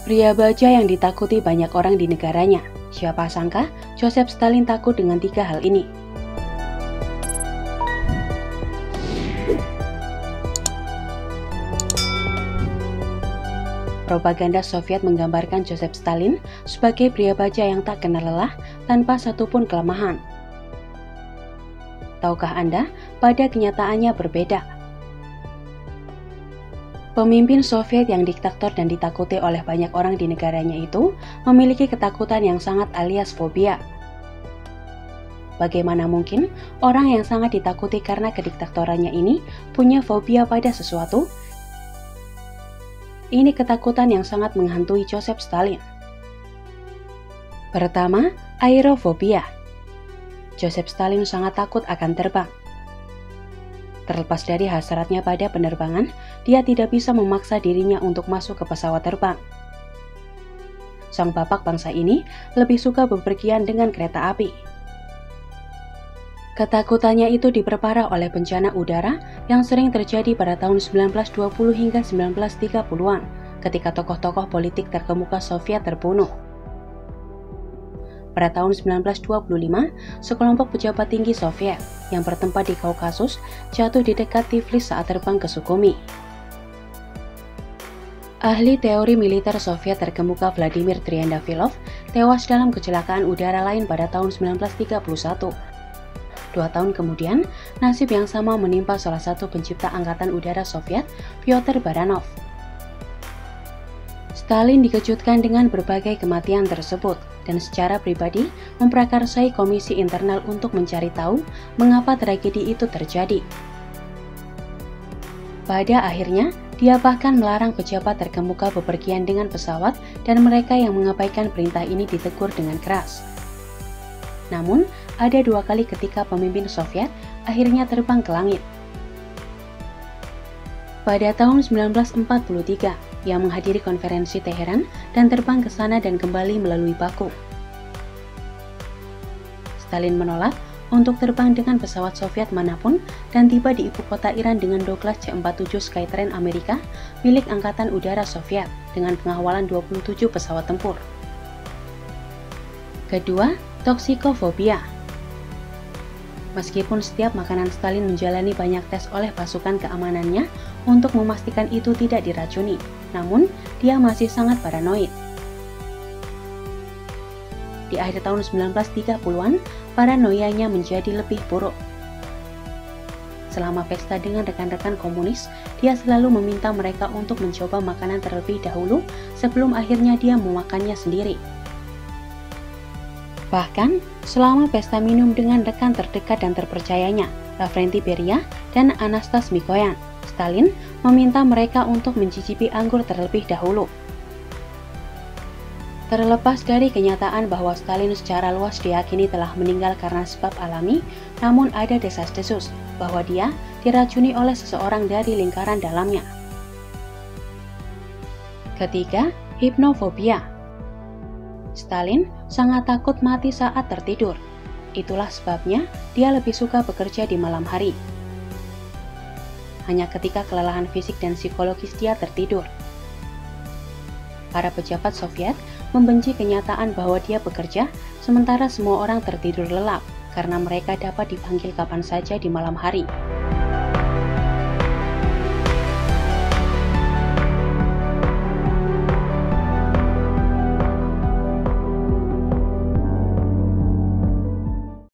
Pria baja yang ditakuti banyak orang di negaranya. Siapa sangka Joseph Stalin takut dengan 3 hal ini. Propaganda Soviet menggambarkan Joseph Stalin sebagai pria baja yang tak kenal lelah tanpa satupun kelemahan. Tahukah Anda, pada kenyataannya berbeda. Pemimpin Soviet yang diktator dan ditakuti oleh banyak orang di negaranya itu memiliki ketakutan yang sangat alias fobia. Bagaimana mungkin orang yang sangat ditakuti karena kediktatorannya ini punya fobia pada sesuatu? Ini ketakutan yang sangat menghantui Joseph Stalin. Pertama, aerofobia. Joseph Stalin sangat takut akan terbang. Terlepas dari hasratnya pada penerbangan, dia tidak bisa memaksa dirinya untuk masuk ke pesawat terbang. Sang bapak bangsa ini lebih suka bepergian dengan kereta api. Ketakutannya itu diperparah oleh bencana udara yang sering terjadi pada tahun 1920 hingga 1930-an, ketika tokoh-tokoh politik terkemuka Soviet terbunuh. Pada tahun 1925, sekelompok pejabat tinggi Soviet yang bertempat di Kaukasus jatuh di dekat Tiflis saat terbang ke Sukhumi. Ahli teori militer Soviet terkemuka Vladimir Triandafilov tewas dalam kecelakaan udara lain pada tahun 1931. 2 tahun kemudian, nasib yang sama menimpa salah satu pencipta angkatan udara Soviet, Pyotr Baranov. Stalin dikejutkan dengan berbagai kematian tersebut dan secara pribadi memprakarsai komisi internal untuk mencari tahu mengapa tragedi itu terjadi. Pada akhirnya, dia bahkan melarang pejabat terkemuka bepergian dengan pesawat dan mereka yang mengabaikan perintah ini ditegur dengan keras. Namun, ada 2 kali ketika pemimpin Soviet akhirnya terbang ke langit. Pada tahun 1943, ia menghadiri konferensi Teheran dan terbang ke sana dan kembali melalui Baku. Stalin menolak untuk terbang dengan pesawat Soviet manapun dan tiba di ibu kota Iran dengan Douglas C-47 Skytrain Amerika milik Angkatan Udara Soviet dengan pengawalan 27 pesawat tempur. Kedua, toksikofobia. Meskipun setiap makanan Stalin menjalani banyak tes oleh pasukan keamanannya untuk memastikan itu tidak diracuni, namun dia masih sangat paranoid. Di akhir tahun 1930-an, paranoianya menjadi lebih buruk. Selama pesta dengan rekan-rekan komunis, dia selalu meminta mereka untuk mencoba makanan terlebih dahulu sebelum akhirnya dia memakannya sendiri. Bahkan, selama pesta minum dengan rekan terdekat dan terpercayanya, Lavrenti Beria dan Anastas Mikoyan, Stalin meminta mereka untuk mencicipi anggur terlebih dahulu. Terlepas dari kenyataan bahwa Stalin secara luas diyakini telah meninggal karena sebab alami, namun ada desas-desus bahwa dia diracuni oleh seseorang dari lingkaran dalamnya. Ketiga, hipnofobia. Stalin sangat takut mati saat tertidur. Itulah sebabnya dia lebih suka bekerja di malam hari. Hanya ketika kelelahan fisik dan psikologis dia tertidur. Para pejabat Soviet membenci kenyataan bahwa dia bekerja, sementara semua orang tertidur lelap karena mereka dapat dipanggil kapan saja di malam hari.